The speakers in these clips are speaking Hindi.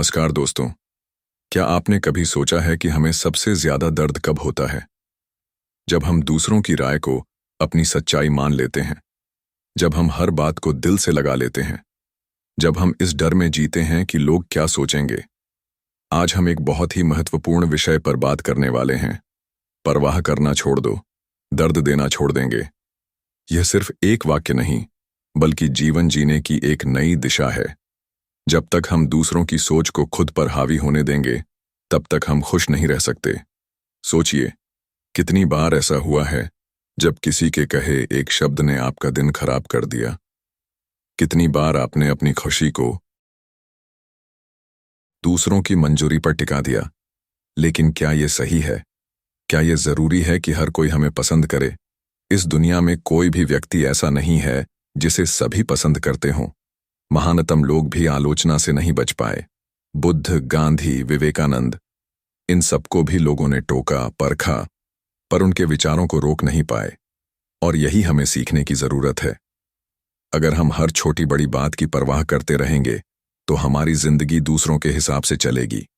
नमस्कार दोस्तों। क्या आपने कभी सोचा है कि हमें सबसे ज्यादा दर्द कब होता है? जब हम दूसरों की राय को अपनी सच्चाई मान लेते हैं, जब हम हर बात को दिल से लगा लेते हैं, जब हम इस डर में जीते हैं कि लोग क्या सोचेंगे। आज हम एक बहुत ही महत्वपूर्ण विषय पर बात करने वाले हैं। परवाह करना छोड़ दो, दर्द देना छोड़ देंगे। यह सिर्फ एक वाक्य नहीं, बल्कि जीवन जीने की एक नई दिशा है। जब तक हम दूसरों की सोच को खुद पर हावी होने देंगे, तब तक हम खुश नहीं रह सकते। सोचिए, कितनी बार ऐसा हुआ है जब किसी के कहे एक शब्द ने आपका दिन खराब कर दिया। कितनी बार आपने अपनी खुशी को दूसरों की मंजूरी पर टिका दिया। लेकिन क्या यह सही है? क्या यह जरूरी है कि हर कोई हमें पसंद करे? इस दुनिया में कोई भी व्यक्ति ऐसा नहीं है जिसे सभी पसंद करते हों। महानतम लोग भी आलोचना से नहीं बच पाए। बुद्ध, गांधी, विवेकानंद, इन सबको भी लोगों ने टोका, परखा, पर उनके विचारों को रोक नहीं पाए। और यही हमें सीखने की जरूरत है। अगर हम हर छोटी बड़ी बात की परवाह करते रहेंगे, तो हमारी जिंदगी दूसरों के हिसाब से चलेगी।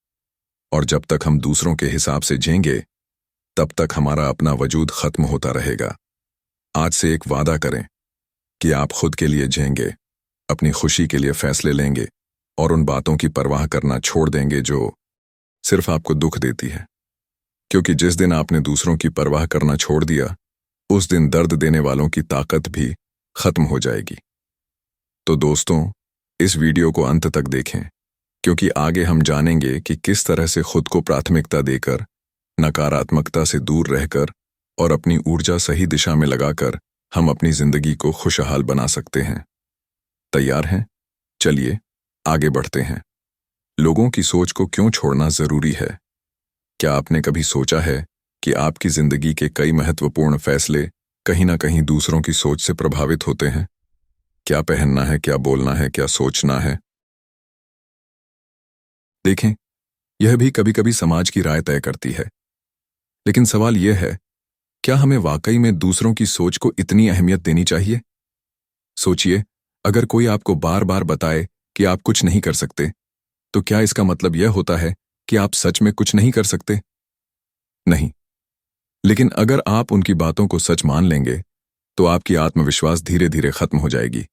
और जब तक हम दूसरों के हिसाब से जिएंगे, तब तक हमारा अपना वजूद खत्म होता रहेगा। आज से एक वादा करें कि आप खुद के लिए जिएंगे, अपनी खुशी के लिए फैसले लेंगे और उन बातों की परवाह करना छोड़ देंगे जो सिर्फ आपको दुख देती है। क्योंकि जिस दिन आपने दूसरों की परवाह करना छोड़ दिया, उस दिन दर्द देने वालों की ताकत भी खत्म हो जाएगी। तो दोस्तों, इस वीडियो को अंत तक देखें, क्योंकि आगे हम जानेंगे कि किस तरह से खुद को प्राथमिकता देकर, नकारात्मकता से दूर रहकर और अपनी ऊर्जा सही दिशा में लगाकर हम अपनी जिंदगी को खुशहाल बना सकते हैं। तैयार हैं? चलिए आगे बढ़ते हैं। लोगों की सोच को क्यों छोड़ना जरूरी है? क्या आपने कभी सोचा है कि आपकी जिंदगी के कई महत्वपूर्ण फैसले कहीं ना कहीं दूसरों की सोच से प्रभावित होते हैं? क्या पहनना है, क्या बोलना है, क्या सोचना है? देखें, यह भी कभी कभी समाज की राय तय करती है। लेकिन सवाल यह है, क्या हमें वाकई में दूसरों की सोच को इतनी अहमियत देनी चाहिए? सोचिए, अगर कोई आपको बार बार बताए कि आप कुछ नहीं कर सकते, तो क्या इसका मतलब यह होता है कि आप सच में कुछ नहीं कर सकते? नहीं। लेकिन अगर आप उनकी बातों को सच मान लेंगे, तो आपकी आत्मविश्वास धीरे धीरे खत्म हो जाएगी।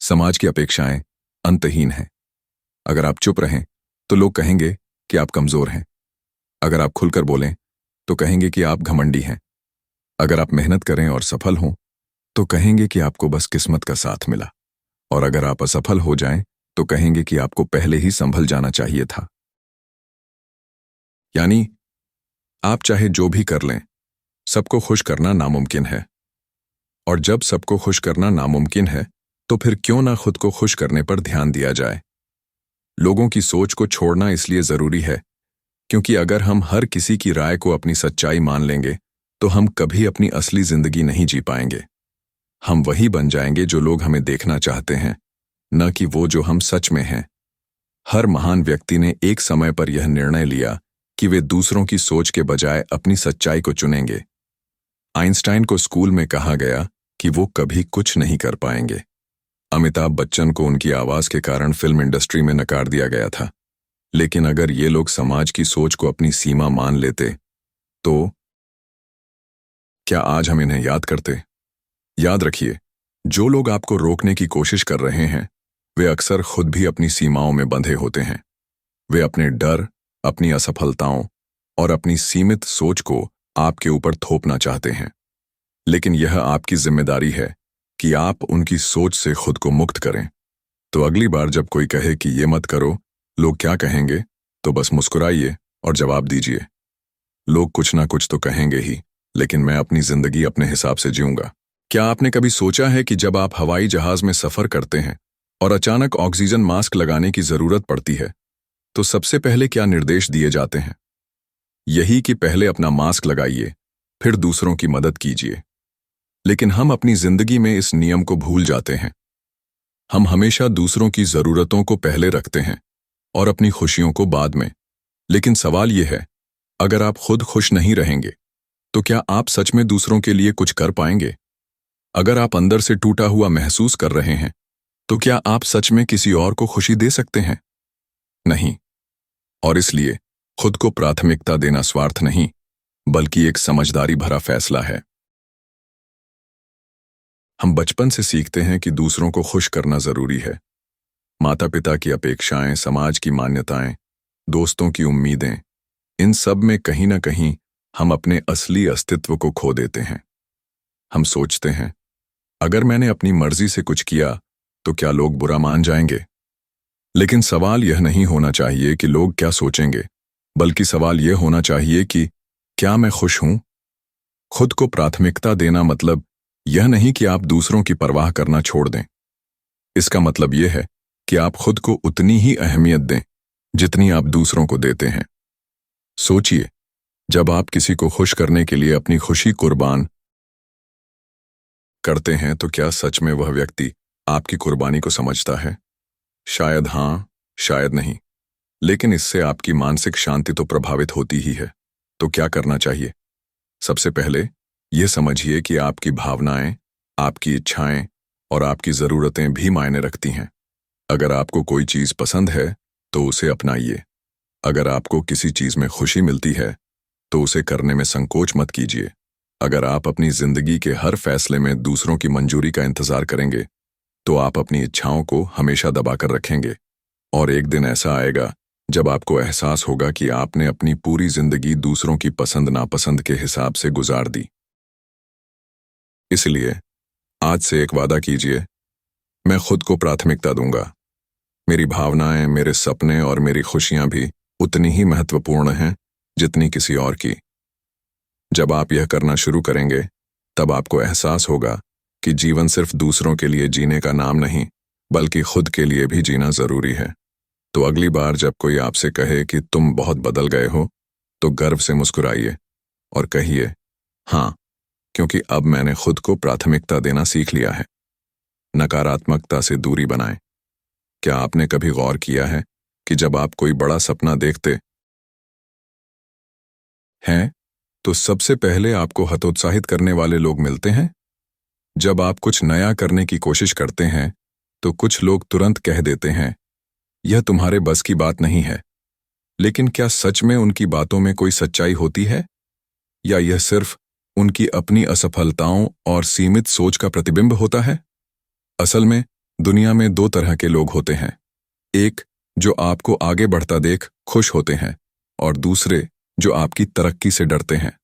समाज की अपेक्षाएं अंतहीन हैं। अगर आप चुप रहें, तो लोग कहेंगे कि आप कमजोर हैं। अगर आप खुलकर बोलें, तो कहेंगे कि आप घमंडी हैं। अगर आप मेहनत करें और सफल हों, तो कहेंगे कि आपको बस किस्मत का साथ मिला। और अगर आप असफल हो जाएं, तो कहेंगे कि आपको पहले ही संभल जाना चाहिए था। यानी आप चाहे जो भी कर लें, सबको खुश करना नामुमकिन है। और जब सबको खुश करना नामुमकिन है, तो फिर क्यों ना खुद को खुश करने पर ध्यान दिया जाए। लोगों की सोच को छोड़ना इसलिए जरूरी है क्योंकि अगर हम हर किसी की राय को अपनी सच्चाई मान लेंगे, तो हम कभी अपनी असली जिंदगी नहीं जी पाएंगे। हम वही बन जाएंगे जो लोग हमें देखना चाहते हैं, न कि वो जो हम सच में हैं। हर महान व्यक्ति ने एक समय पर यह निर्णय लिया कि वे दूसरों की सोच के बजाय अपनी सच्चाई को चुनेंगे। आइंस्टाइन को स्कूल में कहा गया कि वो कभी कुछ नहीं कर पाएंगे। अमिताभ बच्चन को उनकी आवाज के कारण फिल्म इंडस्ट्री में नकार दिया गया था। लेकिन अगर ये लोग समाज की सोच को अपनी सीमा मान लेते, तो क्या आज हम इन्हें याद करते? याद रखिए, जो लोग आपको रोकने की कोशिश कर रहे हैं, वे अक्सर खुद भी अपनी सीमाओं में बंधे होते हैं। वे अपने डर, अपनी असफलताओं और अपनी सीमित सोच को आपके ऊपर थोपना चाहते हैं। लेकिन यह आपकी जिम्मेदारी है कि आप उनकी सोच से खुद को मुक्त करें। तो अगली बार जब कोई कहे कि ये मत करो, लोग क्या कहेंगे, तो बस मुस्कुराइए और जवाब दीजिए, लोग कुछ ना कुछ तो कहेंगे ही, लेकिन मैं अपनी जिंदगी अपने हिसाब से जीऊंगा। क्या आपने कभी सोचा है कि जब आप हवाई जहाज में सफर करते हैं और अचानक ऑक्सीजन मास्क लगाने की जरूरत पड़ती है, तो सबसे पहले क्या निर्देश दिए जाते हैं? यही कि पहले अपना मास्क लगाइए, फिर दूसरों की मदद कीजिए। लेकिन हम अपनी जिंदगी में इस नियम को भूल जाते हैं। हम हमेशा दूसरों की जरूरतों को पहले रखते हैं और अपनी खुशियों को बाद में। लेकिन सवाल यह है, अगर आप खुद खुश नहीं रहेंगे, तो क्या आप सच में दूसरों के लिए कुछ कर पाएंगे? अगर आप अंदर से टूटा हुआ महसूस कर रहे हैं, तो क्या आप सच में किसी और को खुशी दे सकते हैं? नहीं। और इसलिए खुद को प्राथमिकता देना स्वार्थ नहीं, बल्कि एक समझदारी भरा फैसला है। हम बचपन से सीखते हैं कि दूसरों को खुश करना जरूरी है। माता पिता की अपेक्षाएं, समाज की मान्यताएं, दोस्तों की उम्मीदें, इन सब में कहीं ना कहीं हम अपने असली अस्तित्व को खो देते हैं। हम सोचते हैं, अगर मैंने अपनी मर्जी से कुछ किया तो क्या लोग बुरा मान जाएंगे? लेकिन सवाल यह नहीं होना चाहिए कि लोग क्या सोचेंगे, बल्कि सवाल यह होना चाहिए कि क्या मैं खुश हूं? खुद को प्राथमिकता देना मतलब यह नहीं कि आप दूसरों की परवाह करना छोड़ दें। इसका मतलब यह है कि आप खुद को उतनी ही अहमियत दें जितनी आप दूसरों को देते हैं। सोचिए, जब आप किसी को खुश करने के लिए अपनी खुशी कुर्बान करते हैं तो क्या सच में वह व्यक्ति आपकी कुर्बानी को समझता है? शायद हाँ, शायद नहीं। लेकिन इससे आपकी मानसिक शांति तो प्रभावित होती ही है। तो क्या करना चाहिए? सबसे पहले यह समझिए कि आपकी भावनाएं, आपकी इच्छाएं और आपकी ज़रूरतें भी मायने रखती हैं। अगर आपको कोई चीज़ पसंद है तो उसे अपनाइए। अगर आपको किसी चीज़ में खुशी मिलती है तो उसे करने में संकोच मत कीजिए। अगर आप अपनी जिंदगी के हर फैसले में दूसरों की मंजूरी का इंतजार करेंगे तो आप अपनी इच्छाओं को हमेशा दबाकर रखेंगे। और एक दिन ऐसा आएगा जब आपको एहसास होगा कि आपने अपनी पूरी जिंदगी दूसरों की पसंद नापसंद के हिसाब से गुजार दी। इसलिए आज से एक वादा कीजिए, मैं खुद को प्राथमिकता दूंगा। मेरी भावनाएं, मेरे सपने और मेरी खुशियां भी उतनी ही महत्वपूर्ण हैं जितनी किसी और की। जब आप यह करना शुरू करेंगे तब आपको एहसास होगा कि जीवन सिर्फ दूसरों के लिए जीने का नाम नहीं, बल्कि खुद के लिए भी जीना जरूरी है। तो अगली बार जब कोई आपसे कहे कि तुम बहुत बदल गए हो, तो गर्व से मुस्कुराइए और कहिए, हाँ, क्योंकि अब मैंने खुद को प्राथमिकता देना सीख लिया है। नकारात्मकता से दूरी बनाएं। क्या आपने कभी गौर किया है कि जब आप कोई बड़ा सपना देखते हैं तो सबसे पहले आपको हतोत्साहित करने वाले लोग मिलते हैं? जब आप कुछ नया करने की कोशिश करते हैं तो कुछ लोग तुरंत कह देते हैं, यह तुम्हारे बस की बात नहीं है। लेकिन क्या सच में उनकी बातों में कोई सच्चाई होती है, या यह सिर्फ उनकी अपनी असफलताओं और सीमित सोच का प्रतिबिंब होता है? असल में दुनिया में दो तरह के लोग होते हैं। एक जो आपको आगे बढ़ता देख खुश होते हैं, और दूसरे जो आपकी तरक्की से डरते हैं।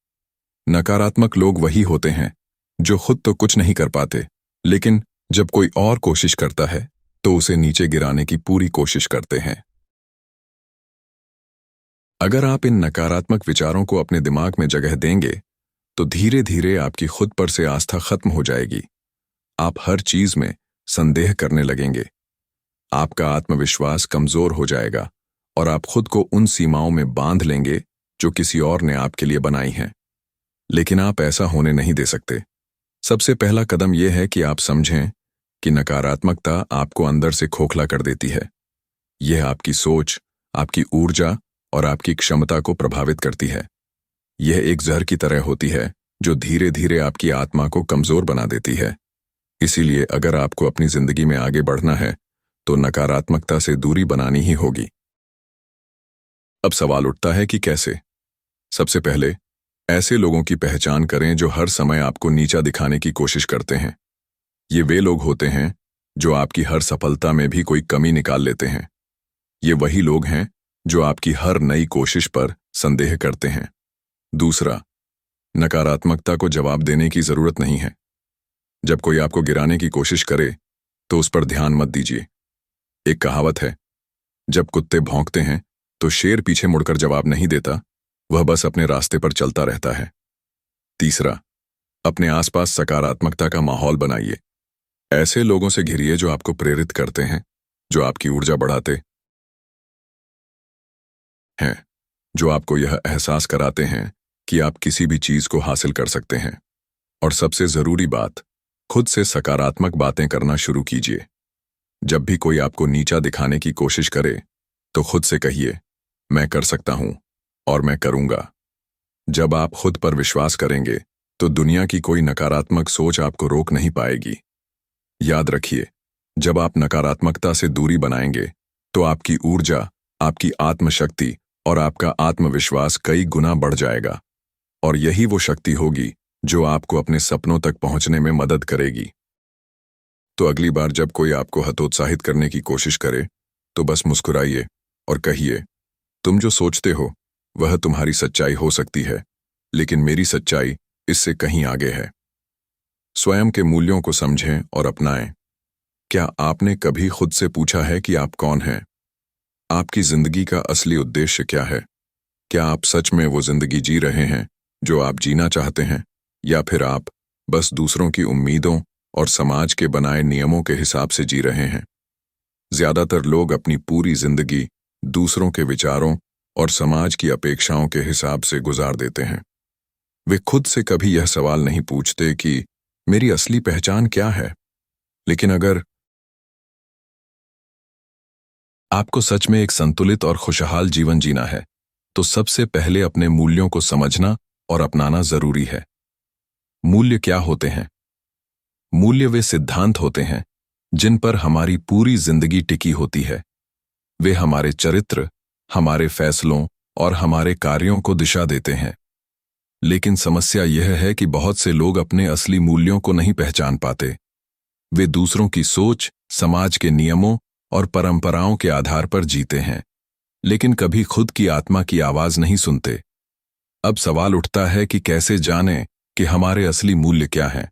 नकारात्मक लोग वही होते हैं जो खुद तो कुछ नहीं कर पाते, लेकिन जब कोई और कोशिश करता है तो उसे नीचे गिराने की पूरी कोशिश करते हैं। अगर आप इन नकारात्मक विचारों को अपने दिमाग में जगह देंगे तो धीरे धीरे आपकी खुद पर से आस्था खत्म हो जाएगी। आप हर चीज में संदेह करने लगेंगे। आपका आत्मविश्वास कमजोर हो जाएगा और आप खुद को उन सीमाओं में बांध लेंगे जो किसी और ने आपके लिए बनाई हैं। लेकिन आप ऐसा होने नहीं दे सकते। सबसे पहला कदम यह है कि आप समझें कि नकारात्मकता आपको अंदर से खोखला कर देती है। यह आपकी सोच, आपकी ऊर्जा और आपकी क्षमता को प्रभावित करती है। यह एक जहर की तरह होती है जो धीरे धीरे आपकी आत्मा को कमजोर बना देती है। इसीलिए अगर आपको अपनी जिंदगी में आगे बढ़ना है तो नकारात्मकता से दूरी बनानी ही होगी। अब सवाल उठता है कि कैसे? सबसे पहले ऐसे लोगों की पहचान करें जो हर समय आपको नीचा दिखाने की कोशिश करते हैं। ये वे लोग होते हैं जो आपकी हर सफलता में भी कोई कमी निकाल लेते हैं। ये वही लोग हैं जो आपकी हर नई कोशिश पर संदेह करते हैं। दूसरा, नकारात्मकता को जवाब देने की जरूरत नहीं है। जब कोई आपको गिराने की कोशिश करे तो उस पर ध्यान मत दीजिए। एक कहावत है, जब कुत्ते भौंकते हैं तो शेर पीछे मुड़कर जवाब नहीं देता, वह बस अपने रास्ते पर चलता रहता है। तीसरा, अपने आसपास सकारात्मकता का माहौल बनाइए। ऐसे लोगों से घिरिए जो आपको प्रेरित करते हैं, जो आपकी ऊर्जा बढ़ाते हैं, जो आपको यह एहसास कराते हैं कि आप किसी भी चीज को हासिल कर सकते हैं। और सबसे जरूरी बात, खुद से सकारात्मक बातें करना शुरू कीजिए। जब भी कोई आपको नीचा दिखाने की कोशिश करे तो खुद से कहिए, मैं कर सकता हूं और मैं करूंगा। जब आप खुद पर विश्वास करेंगे तो दुनिया की कोई नकारात्मक सोच आपको रोक नहीं पाएगी। याद रखिए, जब आप नकारात्मकता से दूरी बनाएंगे तो आपकी ऊर्जा आपकी आत्मशक्ति और आपका आत्मविश्वास कई गुना बढ़ जाएगा। और यही वो शक्ति होगी जो आपको अपने सपनों तक पहुंचने में मदद करेगी। तो अगली बार जब कोई आपको हतोत्साहित करने की कोशिश करे, तो बस मुस्कुराइए और कहिए, तुम जो सोचते हो वह तुम्हारी सच्चाई हो सकती है, लेकिन मेरी सच्चाई इससे कहीं आगे है। स्वयं के मूल्यों को समझें और अपनाएं। क्या आपने कभी खुद से पूछा है कि आप कौन हैं? आपकी जिंदगी का असली उद्देश्य क्या है? क्या आप सच में वो जिंदगी जी रहे हैं जो आप जीना चाहते हैं, या फिर आप बस दूसरों की उम्मीदों और समाज के बनाए नियमों के हिसाब से जी रहे हैं? ज्यादातर लोग अपनी पूरी जिंदगी दूसरों के विचारों और समाज की अपेक्षाओं के हिसाब से गुजार देते हैं। वे खुद से कभी यह सवाल नहीं पूछते कि मेरी असली पहचान क्या है। लेकिन अगर आपको सच में एक संतुलित और खुशहाल जीवन जीना है, तो सबसे पहले अपने मूल्यों को समझना और अपनाना जरूरी है। मूल्य क्या होते हैं? मूल्य वे सिद्धांत होते हैं जिन पर हमारी पूरी जिंदगी टिकी होती है। वे हमारे चरित्र, हमारे फैसलों और हमारे कार्यों को दिशा देते हैं। लेकिन समस्या यह है कि बहुत से लोग अपने असली मूल्यों को नहीं पहचान पाते। वे दूसरों की सोच, समाज के नियमों और परंपराओं के आधार पर जीते हैं, लेकिन कभी खुद की आत्मा की आवाज नहीं सुनते। अब सवाल उठता है कि कैसे जानें कि हमारे असली मूल्य क्या हैं?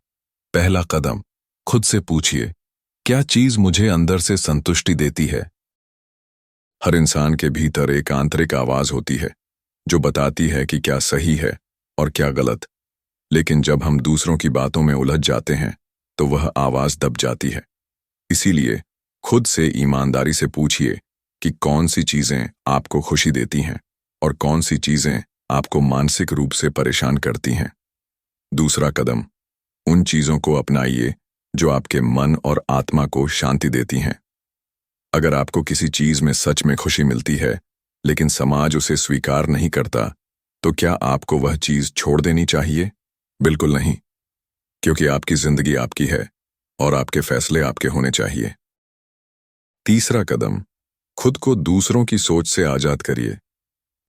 पहला कदम, खुद से पूछिए, क्या चीज मुझे अंदर से संतुष्टि देती है? हर इंसान के भीतर एक आंतरिक आवाज होती है जो बताती है कि क्या सही है और क्या गलत। लेकिन जब हम दूसरों की बातों में उलझ जाते हैं, तो वह आवाज दब जाती है। इसीलिए खुद से ईमानदारी से पूछिए कि कौन सी चीजें आपको खुशी देती हैं और कौन सी चीजें आपको मानसिक रूप से परेशान करती हैं। दूसरा कदम, उन चीजों को अपनाइए जो आपके मन और आत्मा को शांति देती हैं। अगर आपको किसी चीज में सच में खुशी मिलती है, लेकिन समाज उसे स्वीकार नहीं करता, तो क्या आपको वह चीज छोड़ देनी चाहिए? बिल्कुल नहीं, क्योंकि आपकी जिंदगी आपकी है और आपके फैसले आपके होने चाहिए। तीसरा कदम, खुद को दूसरों की सोच से आजाद करिए।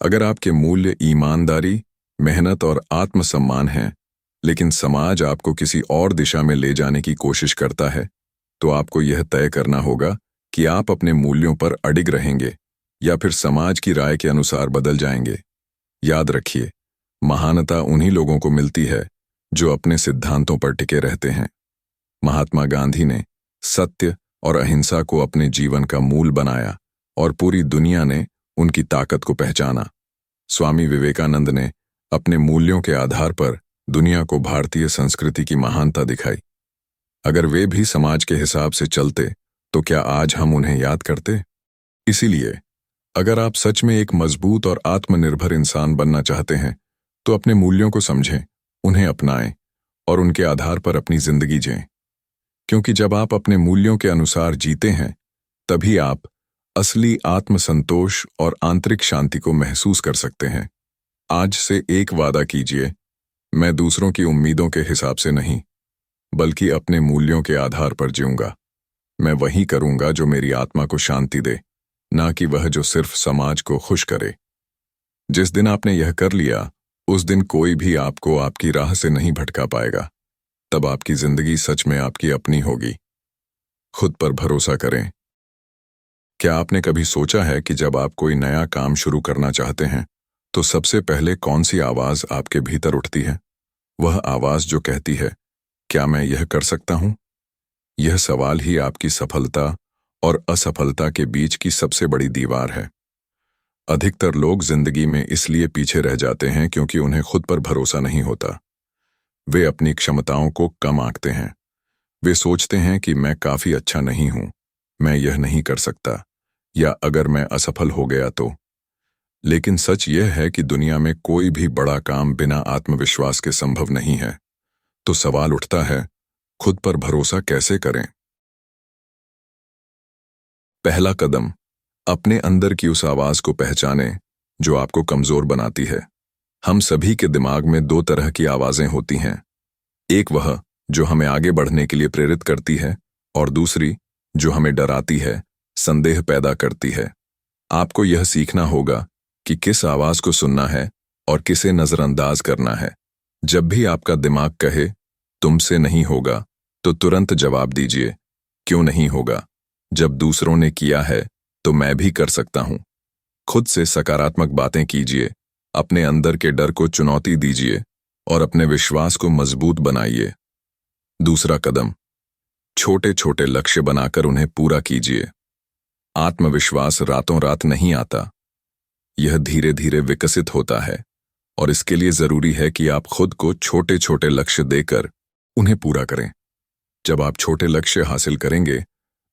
अगर आपके मूल्य ईमानदारी, मेहनत और आत्मसम्मान हैं, लेकिन समाज आपको किसी और दिशा में ले जाने की कोशिश करता है, तो आपको यह तय करना होगा कि आप अपने मूल्यों पर अडिग रहेंगे या फिर समाज की राय के अनुसार बदल जाएंगे। याद रखिए, महानता उन्हीं लोगों को मिलती है जो अपने सिद्धांतों पर टिके रहते हैं। महात्मा गांधी ने सत्य और अहिंसा को अपने जीवन का मूल बनाया और पूरी दुनिया ने उनकी ताकत को पहचाना। स्वामी विवेकानंद ने अपने मूल्यों के आधार पर दुनिया को भारतीय संस्कृति की महानता दिखाई। अगर वे भी समाज के हिसाब से चलते, तो क्या आज हम उन्हें याद करते? इसीलिए अगर आप सच में एक मजबूत और आत्मनिर्भर इंसान बनना चाहते हैं, तो अपने मूल्यों को समझें, उन्हें अपनाएं और उनके आधार पर अपनी जिंदगी जिएं। क्योंकि जब आप अपने मूल्यों के अनुसार जीते हैं, तभी आप असली आत्मसंतोष और आंतरिक शांति को महसूस कर सकते हैं। आज से एक वादा कीजिए, मैं दूसरों की उम्मीदों के हिसाब से नहीं, बल्कि अपने मूल्यों के आधार पर जीऊंगा। मैं वही करूंगा जो मेरी आत्मा को शांति दे, ना कि वह जो सिर्फ समाज को खुश करे। जिस दिन आपने यह कर लिया, उस दिन कोई भी आपको आपकी राह से नहीं भटका पाएगा। तब आपकी जिंदगी सच में आपकी अपनी होगी। खुद पर भरोसा करें। क्या आपने कभी सोचा है कि जब आप कोई नया काम शुरू करना चाहते हैं, तो सबसे पहले कौन सी आवाज आपके भीतर उठती है? वह आवाज जो कहती है, क्या मैं यह कर सकता हूं? यह सवाल ही आपकी सफलता और असफलता के बीच की सबसे बड़ी दीवार है। अधिकतर लोग जिंदगी में इसलिए पीछे रह जाते हैं क्योंकि उन्हें खुद पर भरोसा नहीं होता। वे अपनी क्षमताओं को कम आंकते हैं। वे सोचते हैं कि मैं काफी अच्छा नहीं हूं, मैं यह नहीं कर सकता, या अगर मैं असफल हो गया तो। लेकिन सच यह है कि दुनिया में कोई भी बड़ा काम बिना आत्मविश्वास के संभव नहीं है। तो सवाल उठता है, खुद पर भरोसा कैसे करें? पहला कदम, अपने अंदर की उस आवाज को पहचानें जो आपको कमजोर बनाती है। हम सभी के दिमाग में दो तरह की आवाजें होती हैं। एक वह जो हमें आगे बढ़ने के लिए प्रेरित करती है, और दूसरी जो हमें डराती है, संदेह पैदा करती है। आपको यह सीखना होगा कि किस आवाज को सुनना है और किसे नजरअंदाज करना है। जब भी आपका दिमाग कहे तुमसे नहीं होगा, तो तुरंत जवाब दीजिए, क्यों नहीं होगा? जब दूसरों ने किया है तो मैं भी कर सकता हूं। खुद से सकारात्मक बातें कीजिए, अपने अंदर के डर को चुनौती दीजिए और अपने विश्वास को मजबूत बनाइए। दूसरा कदम, छोटे छोटे लक्ष्य बनाकर उन्हें पूरा कीजिए। आत्मविश्वास रातों रात नहीं आता, यह धीरे धीरे विकसित होता है और इसके लिए जरूरी है कि आप खुद को छोटे छोटे लक्ष्य देकर उन्हें पूरा करें। जब आप छोटे लक्ष्य हासिल करेंगे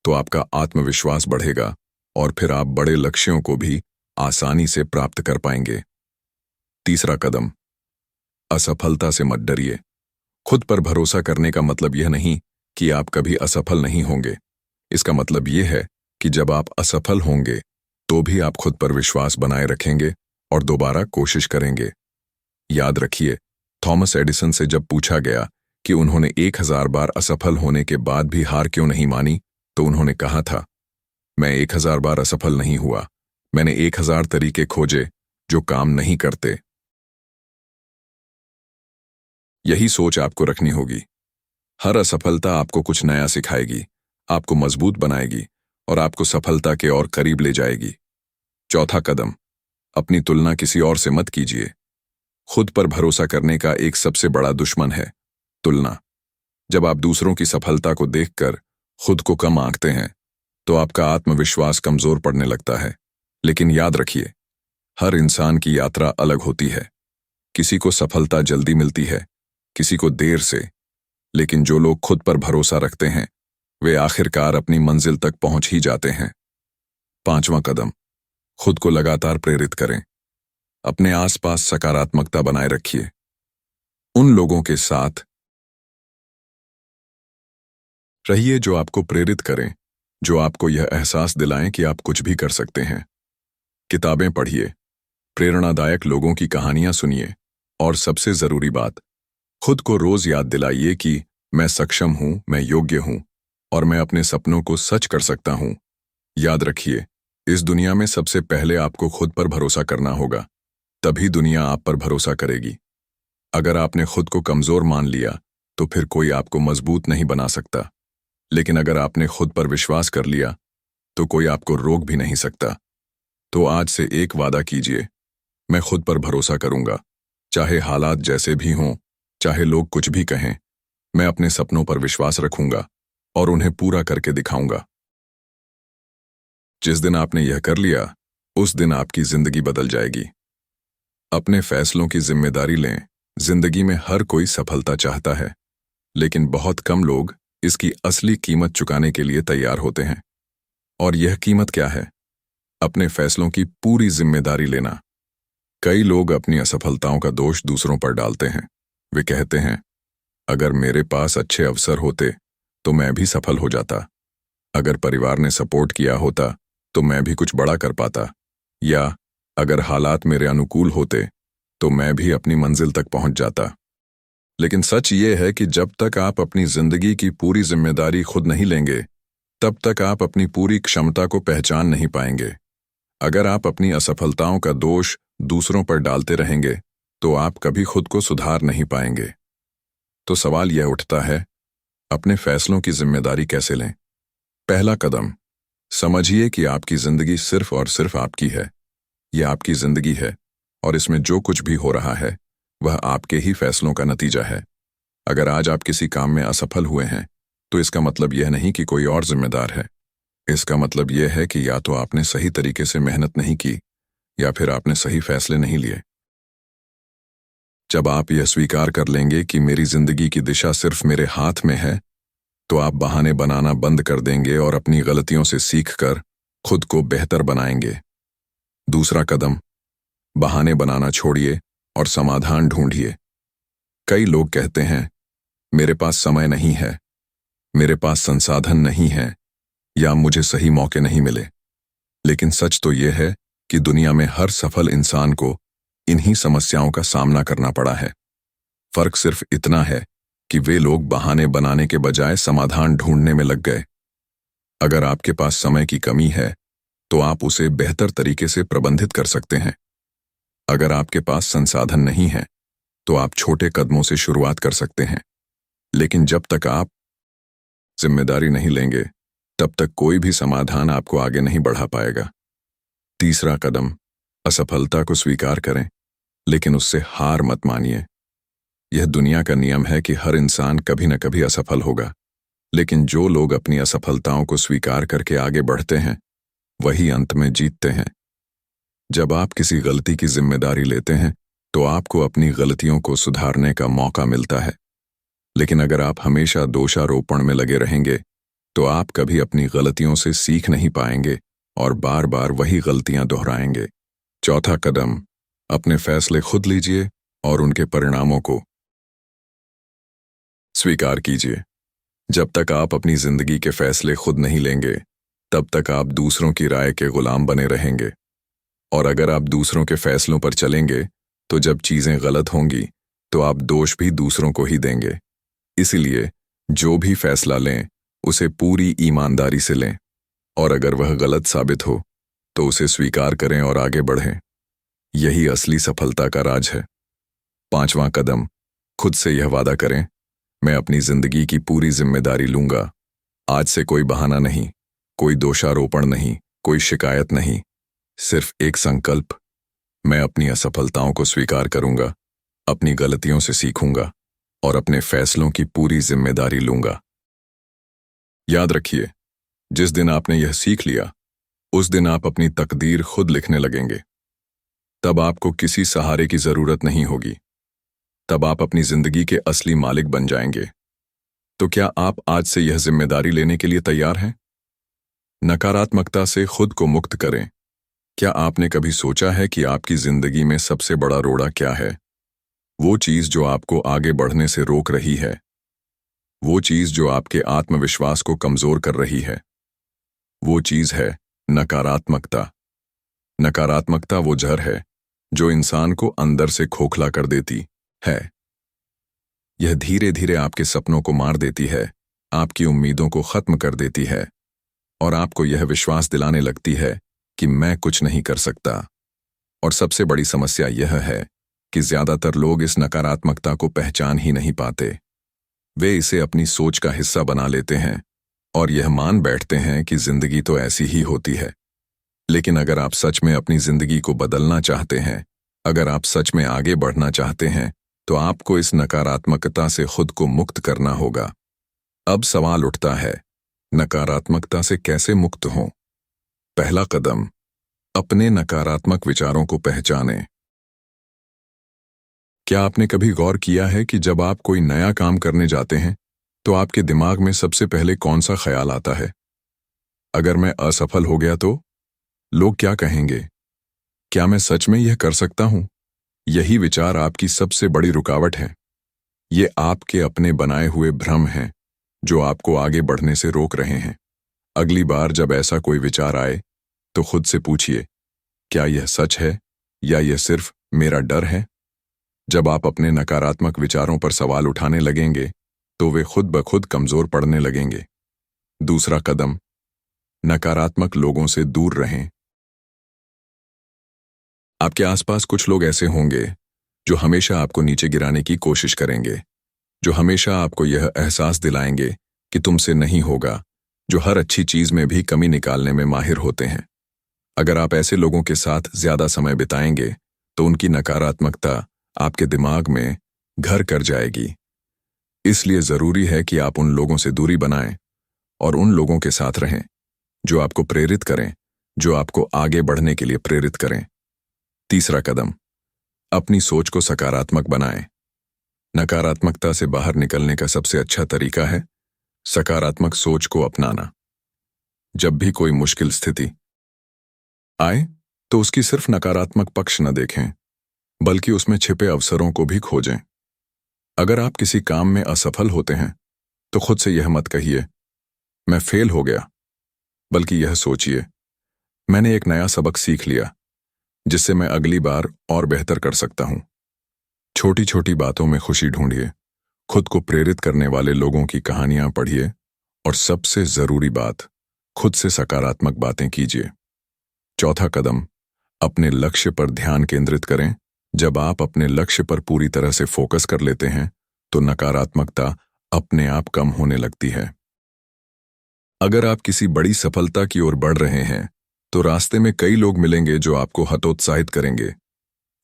तो आपका आत्मविश्वास बढ़ेगा और फिर आप बड़े लक्ष्यों को भी आसानी से प्राप्त कर पाएंगे। तीसरा कदम, असफलता से मत डरिए। खुद पर भरोसा करने का मतलब यह नहीं कि आप कभी असफल नहीं होंगे। इसका मतलब यह है कि जब आप असफल होंगे तो भी आप खुद पर विश्वास बनाए रखेंगे और दोबारा कोशिश करेंगे। याद रखिए, थॉमस एडिसन से जब पूछा गया कि उन्होंने 1000 बार असफल होने के बाद भी हार क्यों नहीं मानी, तो उन्होंने कहा था, मैं 1000 बार असफल नहीं हुआ, मैंने 1000 तरीके खोजे जो काम नहीं करते। यही सोच आपको रखनी होगी। हर असफलता आपको कुछ नया सिखाएगी, आपको मजबूत बनाएगी और आपको सफलता के और करीब ले जाएगी। चौथा कदम, अपनी तुलना किसी और से मत कीजिए। खुद पर भरोसा करने का एक सबसे बड़ा दुश्मन है तुलना। जब आप दूसरों की सफलता को देखकर खुद को कम आंकते हैं तो आपका आत्मविश्वास कमजोर पड़ने लगता है। लेकिन याद रखिए, हर इंसान की यात्रा अलग होती है। किसी को सफलता जल्दी मिलती है, किसी को देर से, लेकिन जो लोग खुद पर भरोसा रखते हैं वे आखिरकार अपनी मंजिल तक पहुंच ही जाते हैं। पांचवां कदम, खुद को लगातार प्रेरित करें। अपने आसपास सकारात्मकता बनाए रखिए। उन लोगों के साथ रहिए जो आपको प्रेरित करें, जो आपको यह एहसास दिलाएं कि आप कुछ भी कर सकते हैं। किताबें पढ़िए, प्रेरणादायक लोगों की कहानियां सुनिए और सबसे जरूरी बात, खुद को रोज याद दिलाइए कि मैं सक्षम हूं, मैं योग्य हूं और मैं अपने सपनों को सच कर सकता हूं। याद रखिए, इस दुनिया में सबसे पहले आपको खुद पर भरोसा करना होगा, तभी दुनिया आप पर भरोसा करेगी। अगर आपने खुद को कमजोर मान लिया तो फिर कोई आपको मजबूत नहीं बना सकता, लेकिन अगर आपने खुद पर विश्वास कर लिया तो कोई आपको रोक भी नहीं सकता। तो आज से एक वादा कीजिए, मैं खुद पर भरोसा करूंगा, चाहे हालात जैसे भी हों, चाहे लोग कुछ भी कहें। मैं अपने सपनों पर विश्वास रखूंगा और उन्हें पूरा करके दिखाऊंगा। जिस दिन आपने यह कर लिया, उस दिन आपकी जिंदगी बदल जाएगी। अपने फैसलों की जिम्मेदारी लें। जिंदगी में हर कोई सफलता चाहता है, लेकिन बहुत कम लोग इसकी असली कीमत चुकाने के लिए तैयार होते हैं। और यह कीमत क्या है? अपने फैसलों की पूरी जिम्मेदारी लेना। कई लोग अपनी असफलताओं का दोष दूसरों पर डालते हैं। वे कहते हैं, अगर मेरे पास अच्छे अवसर होते तो मैं भी सफल हो जाता, अगर परिवार ने सपोर्ट किया होता तो मैं भी कुछ बड़ा कर पाता, या अगर हालात मेरे अनुकूल होते तो मैं भी अपनी मंजिल तक पहुंच जाता। लेकिन सच ये है कि जब तक आप अपनी जिंदगी की पूरी जिम्मेदारी खुद नहीं लेंगे, तब तक आप अपनी पूरी क्षमता को पहचान नहीं पाएंगे। अगर आप अपनी असफलताओं का दोष दूसरों पर डालते रहेंगे तो आप कभी खुद को सुधार नहीं पाएंगे। तो सवाल यह उठता है, अपने फैसलों की जिम्मेदारी कैसे लें? पहला कदम, समझिए कि आपकी जिंदगी सिर्फ और सिर्फ आपकी है। यह आपकी जिंदगी है और इसमें जो कुछ भी हो रहा है वह आपके ही फैसलों का नतीजा है। अगर आज आप किसी काम में असफल हुए हैं तो इसका मतलब यह नहीं कि कोई और जिम्मेदार है। इसका मतलब यह है कि या तो आपने सही तरीके से मेहनत नहीं की या फिर आपने सही फैसले नहीं लिए। जब आप यह स्वीकार कर लेंगे कि मेरी जिंदगी की दिशा सिर्फ मेरे हाथ में है, तो आप बहाने बनाना बंद कर देंगे और अपनी गलतियों से सीखकर खुद को बेहतर बनाएंगे। दूसरा कदम, बहाने बनाना छोड़िए और समाधान ढूंढिए। कई लोग कहते हैं, मेरे पास समय नहीं है, मेरे पास संसाधन नहीं है, या मुझे सही मौके नहीं मिले। लेकिन सच तो यह है कि दुनिया में हर सफल इंसान को इन्हीं समस्याओं का सामना करना पड़ा है। फर्क सिर्फ इतना है कि वे लोग बहाने बनाने के बजाय समाधान ढूंढने में लग गए। अगर आपके पास समय की कमी है तो आप उसे बेहतर तरीके से प्रबंधित कर सकते हैं। अगर आपके पास संसाधन नहीं है तो आप छोटे कदमों से शुरुआत कर सकते हैं, लेकिन जब तक आप जिम्मेदारी नहीं लेंगे तब तक कोई भी समाधान आपको आगे नहीं बढ़ा पाएगा। तीसरा कदम, असफलता को स्वीकार करें, लेकिन उससे हार मत मानिए। यह दुनिया का नियम है कि हर इंसान कभी न कभी असफल होगा, लेकिन जो लोग अपनी असफलताओं को स्वीकार करके आगे बढ़ते हैं वही अंत में जीतते हैं। जब आप किसी गलती की जिम्मेदारी लेते हैं तो आपको अपनी गलतियों को सुधारने का मौका मिलता है, लेकिन अगर आप हमेशा दोषारोपण में लगे रहेंगे तो आप कभी अपनी गलतियों से सीख नहीं पाएंगे और बार बार वही गलतियां दोहराएंगे। चौथा कदम, अपने फैसले खुद लीजिए और उनके परिणामों को स्वीकार कीजिए। जब तक आप अपनी जिंदगी के फैसले खुद नहीं लेंगे तब तक आप दूसरों की राय के गुलाम बने रहेंगे, और अगर आप दूसरों के फैसलों पर चलेंगे तो जब चीजें गलत होंगी तो आप दोष भी दूसरों को ही देंगे। इसलिए जो भी फैसला लें उसे पूरी ईमानदारी से लें, और अगर वह गलत साबित हो तो उसे स्वीकार करें और आगे बढ़ें। यही असली सफलता का राज है। पांचवां कदम, खुद से यह वादा करें, मैं अपनी जिंदगी की पूरी जिम्मेदारी लूंगा। आज से कोई बहाना नहीं, कोई दोषारोपण नहीं, कोई शिकायत नहीं, सिर्फ एक संकल्प, मैं अपनी असफलताओं को स्वीकार करूंगा, अपनी गलतियों से सीखूंगा और अपने फैसलों की पूरी जिम्मेदारी लूंगा। याद रखिए, जिस दिन आपने यह सीख लिया उस दिन आप अपनी तकदीर खुद लिखने लगेंगे। तब आपको किसी सहारे की जरूरत नहीं होगी। तब आप अपनी जिंदगी के असली मालिक बन जाएंगे। तो क्या आप आज से यह जिम्मेदारी लेने के लिए तैयार हैं? नकारात्मकता से खुद को मुक्त करें। क्या आपने कभी सोचा है कि आपकी जिंदगी में सबसे बड़ा रोड़ा क्या है? वो चीज जो आपको आगे बढ़ने से रोक रही है, वो चीज जो आपके आत्मविश्वास को कमजोर कर रही है, वो चीज है नकारात्मकता। नकारात्मकता वो जहर है जो इंसान को अंदर से खोखला कर देती है। यह धीरे धीरे आपके सपनों को मार देती है, आपकी उम्मीदों को खत्म कर देती है और आपको यह विश्वास दिलाने लगती है कि मैं कुछ नहीं कर सकता। और सबसे बड़ी समस्या यह है कि ज्यादातर लोग इस नकारात्मकता को पहचान ही नहीं पाते। वे इसे अपनी सोच का हिस्सा बना लेते हैं और यह मान बैठते हैं कि जिंदगी तो ऐसी ही होती है। लेकिन अगर आप सच में अपनी जिंदगी को बदलना चाहते हैं, अगर आप सच में आगे बढ़ना चाहते हैं, तो आपको इस नकारात्मकता से खुद को मुक्त करना होगा। अब सवाल उठता है, नकारात्मकता से कैसे मुक्त हों? पहला कदम, अपने नकारात्मक विचारों को पहचानें। क्या आपने कभी गौर किया है कि जब आप कोई नया काम करने जाते हैं तो आपके दिमाग में सबसे पहले कौन सा ख्याल आता है? अगर मैं असफल हो गया तो लोग क्या कहेंगे? क्या मैं सच में यह कर सकता हूं? यही विचार आपकी सबसे बड़ी रुकावट है। ये आपके अपने बनाए हुए भ्रम हैं जो आपको आगे बढ़ने से रोक रहे हैं। अगली बार जब ऐसा कोई विचार आए तो खुद से पूछिए, क्या यह सच है या यह सिर्फ मेरा डर है? जब आप अपने नकारात्मक विचारों पर सवाल उठाने लगेंगे तो वे खुद ब खुद कमजोर पड़ने लगेंगे। दूसरा कदम, नकारात्मक लोगों से दूर रहें। आपके आसपास कुछ लोग ऐसे होंगे जो हमेशा आपको नीचे गिराने की कोशिश करेंगे, जो हमेशा आपको यह एहसास दिलाएंगे कि तुमसे नहीं होगा, जो हर अच्छी चीज में भी कमी निकालने में माहिर होते हैं। अगर आप ऐसे लोगों के साथ ज्यादा समय बिताएंगे तो उनकी नकारात्मकता आपके दिमाग में घर कर जाएगी। इसलिए जरूरी है कि आप उन लोगों से दूरी बनाएं और उन लोगों के साथ रहें जो आपको प्रेरित करें, जो आपको आगे बढ़ने के लिए प्रेरित करें। तीसरा कदम, अपनी सोच को सकारात्मक बनाएं। नकारात्मकता से बाहर निकलने का सबसे अच्छा तरीका है सकारात्मक सोच को अपनाना। जब भी कोई मुश्किल स्थिति आए तो उसकी सिर्फ नकारात्मक पक्ष न देखें, बल्कि उसमें छिपे अवसरों को भी खोजें। अगर आप किसी काम में असफल होते हैं तो खुद से यह मत कहिए, मैं फेल हो गया, बल्कि यह सोचिए, मैंने एक नया सबक सीख लिया जिससे मैं अगली बार और बेहतर कर सकता हूं। छोटी छोटी बातों में खुशी ढूंढिए, खुद को प्रेरित करने वाले लोगों की कहानियां पढ़िए और सबसे जरूरी बात, खुद से सकारात्मक बातें कीजिए। चौथा कदम, अपने लक्ष्य पर ध्यान केंद्रित करें। जब आप अपने लक्ष्य पर पूरी तरह से फोकस कर लेते हैं तो नकारात्मकता अपने आप कम होने लगती है। अगर आप किसी बड़ी सफलता की ओर बढ़ रहे हैं तो रास्ते में कई लोग मिलेंगे जो आपको हतोत्साहित करेंगे,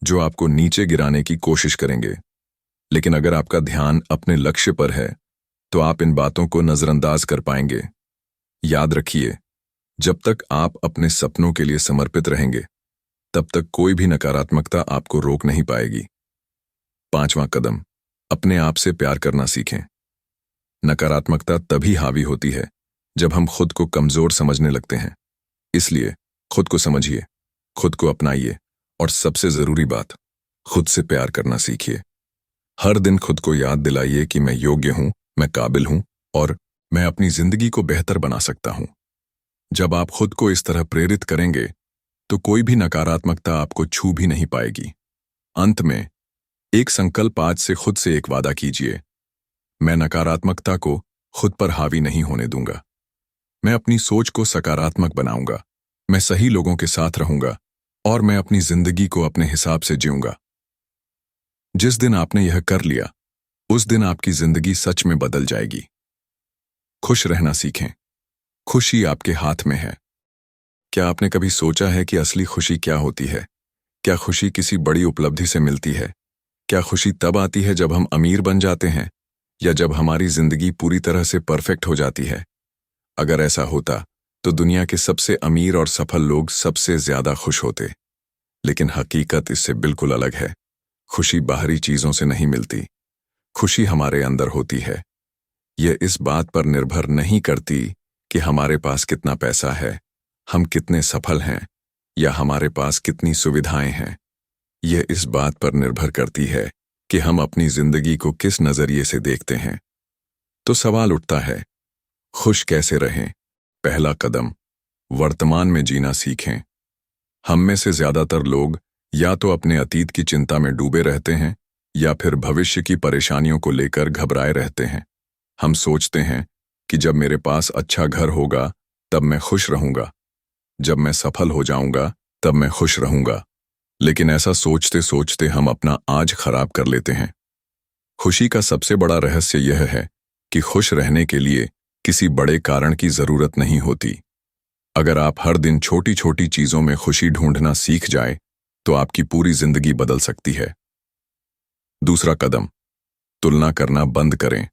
जो आपको नीचे गिराने की कोशिश करेंगे। लेकिन अगर आपका ध्यान अपने लक्ष्य पर है तो आप इन बातों को नजरअंदाज कर पाएंगे। याद रखिए, जब तक आप अपने सपनों के लिए समर्पित रहेंगे तब तक कोई भी नकारात्मकता आपको रोक नहीं पाएगी। पांचवां कदम, अपने आप से प्यार करना सीखें। नकारात्मकता तभी हावी होती है जब हम खुद को कमजोर समझने लगते हैं। इसलिए खुद को समझिए, खुद को अपनाइए और सबसे जरूरी बात, खुद से प्यार करना सीखिए। हर दिन खुद को याद दिलाइए कि मैं योग्य हूं, मैं काबिल हूं और मैं अपनी जिंदगी को बेहतर बना सकता हूं। जब आप खुद को इस तरह प्रेरित करेंगे तो कोई भी नकारात्मकता आपको छू भी नहीं पाएगी। अंत में एक संकल्प आज से खुद से एक वादा कीजिए, मैं नकारात्मकता को खुद पर हावी नहीं होने दूंगा। मैं अपनी सोच को सकारात्मक बनाऊंगा, मैं सही लोगों के साथ रहूंगा और मैं अपनी जिंदगी को अपने हिसाब से जीऊंगा। जिस दिन आपने यह कर लिया उस दिन आपकी जिंदगी सच में बदल जाएगी। खुश रहना सीखें। खुशी आपके हाथ में है। क्या आपने कभी सोचा है कि असली खुशी क्या होती है? क्या खुशी किसी बड़ी उपलब्धि से मिलती है? क्या खुशी तब आती है जब हम अमीर बन जाते हैं या जब हमारी जिंदगी पूरी तरह से परफेक्ट हो जाती है? अगर ऐसा होता तो दुनिया के सबसे अमीर और सफल लोग सबसे ज्यादा खुश होते। लेकिन हकीकत इससे बिल्कुल अलग है। खुशी बाहरी चीजों से नहीं मिलती, खुशी हमारे अंदर होती है। यह इस बात पर निर्भर नहीं करती कि हमारे पास कितना पैसा है, हम कितने सफल हैं या हमारे पास कितनी सुविधाएं हैं। यह इस बात पर निर्भर करती है कि हम अपनी जिंदगी को किस नजरिए से देखते हैं। तो सवाल उठता है, खुश कैसे रहें? पहला कदम, वर्तमान में जीना सीखें। हम में से ज्यादातर लोग या तो अपने अतीत की चिंता में डूबे रहते हैं या फिर भविष्य की परेशानियों को लेकर घबराए रहते हैं। हम सोचते हैं कि जब मेरे पास अच्छा घर होगा तब मैं खुश रहूंगा, जब मैं सफल हो जाऊंगा तब मैं खुश रहूंगा। लेकिन ऐसा सोचते सोचते हम अपना आज खराब कर लेते हैं। खुशी का सबसे बड़ा रहस्य यह है कि खुश रहने के लिए किसी बड़े कारण की जरूरत नहीं होती। अगर आप हर दिन छोटी छोटी चीजों में खुशी ढूंढना सीख जाए तो आपकी पूरी जिंदगी बदल सकती है। दूसरा कदम, तुलना करना बंद करें।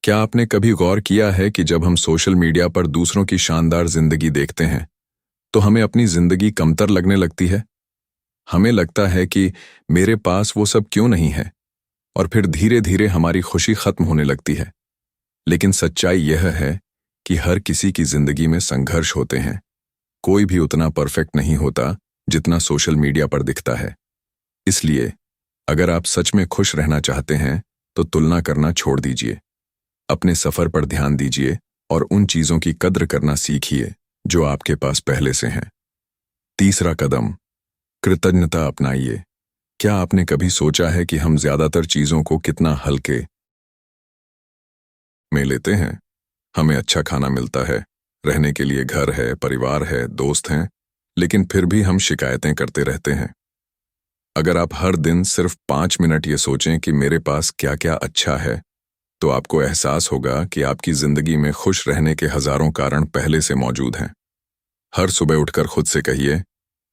क्या आपने कभी गौर किया है कि जब हम सोशल मीडिया पर दूसरों की शानदार जिंदगी देखते हैं तो हमें अपनी जिंदगी कमतर लगने लगती है? हमें लगता है कि मेरे पास वो सब क्यों नहीं है, और फिर धीरे धीरे हमारी खुशी खत्म होने लगती है। लेकिन सच्चाई यह है कि हर किसी की जिंदगी में संघर्ष होते हैं। कोई भी उतना परफेक्ट नहीं होता जितना सोशल मीडिया पर दिखता है। इसलिए अगर आप सच में खुश रहना चाहते हैं तो तुलना करना छोड़ दीजिए। अपने सफर पर ध्यान दीजिए और उन चीजों की कद्र करना सीखिए जो आपके पास पहले से हैं। तीसरा कदम, कृतज्ञता अपनाइए। क्या आपने कभी सोचा है कि हम ज्यादातर चीजों को कितना हल्के में लेते हैं? हमें अच्छा खाना मिलता है, रहने के लिए घर है, परिवार है, दोस्त हैं, लेकिन फिर भी हम शिकायतें करते रहते हैं। अगर आप हर दिन सिर्फ 5 मिनट ये सोचें कि मेरे पास क्या क्या अच्छा है तो आपको एहसास होगा कि आपकी जिंदगी में खुश रहने के हजारों कारण पहले से मौजूद हैं। हर सुबह उठकर खुद से कहिए,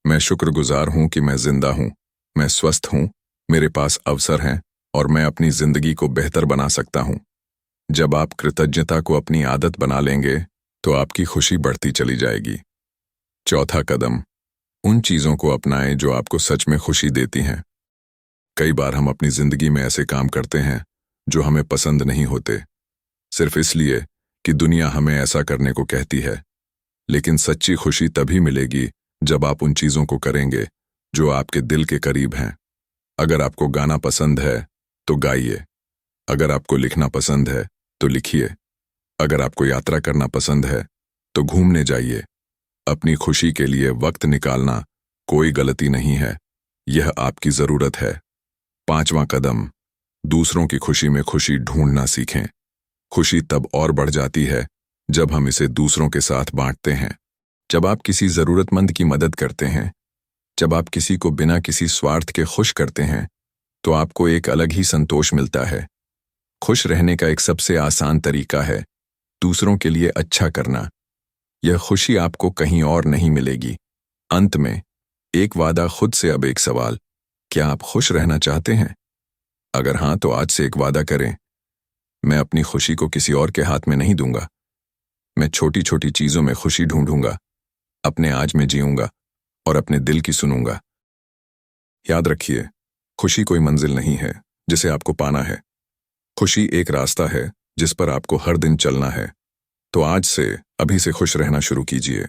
मैं शुक्रगुजार हूं कि मैं जिंदा हूं, मैं स्वस्थ हूं, मेरे पास अवसर हैं और मैं अपनी जिंदगी को बेहतर बना सकता हूं। जब आप कृतज्ञता को अपनी आदत बना लेंगे तो आपकी खुशी बढ़ती चली जाएगी। चौथा कदम, उन चीजों को अपनाएं जो आपको सच में खुशी देती हैं। कई बार हम अपनी जिंदगी में ऐसे काम करते हैं जो हमें पसंद नहीं होते, सिर्फ इसलिए कि दुनिया हमें ऐसा करने को कहती है। लेकिन सच्ची खुशी तभी मिलेगी जब आप उन चीजों को करेंगे जो आपके दिल के करीब हैं। अगर आपको गाना पसंद है तो गाइए, अगर आपको लिखना पसंद है तो लिखिए, अगर आपको यात्रा करना पसंद है तो घूमने जाइए। अपनी खुशी के लिए वक्त निकालना कोई गलती नहीं है, यह आपकी जरूरत है। पांचवां कदम, दूसरों की खुशी में खुशी ढूंढना सीखें। खुशी तब और बढ़ जाती है जब हम इसे दूसरों के साथ बांटते हैं। जब आप किसी ज़रूरतमंद की मदद करते हैं, जब आप किसी को बिना किसी स्वार्थ के खुश करते हैं, तो आपको एक अलग ही संतोष मिलता है। खुश रहने का एक सबसे आसान तरीका है दूसरों के लिए अच्छा करना। यह खुशी आपको कहीं और नहीं मिलेगी। अंत में एक वादा खुद से, अब एक सवाल, क्या आप खुश रहना चाहते हैं? अगर हाँ, तो आज से एक वादा करें, मैं अपनी खुशी को किसी और के हाथ में नहीं दूंगा। मैं छोटी छोटी चीजों में खुशी ढूंढूंगा, अपने आज में जीऊंगा और अपने दिल की सुनूंगा। याद रखिए, खुशी कोई मंजिल नहीं है जिसे आपको पाना है। खुशी एक रास्ता है जिस पर आपको हर दिन चलना है। तो आज से, अभी से खुश रहना शुरू कीजिए।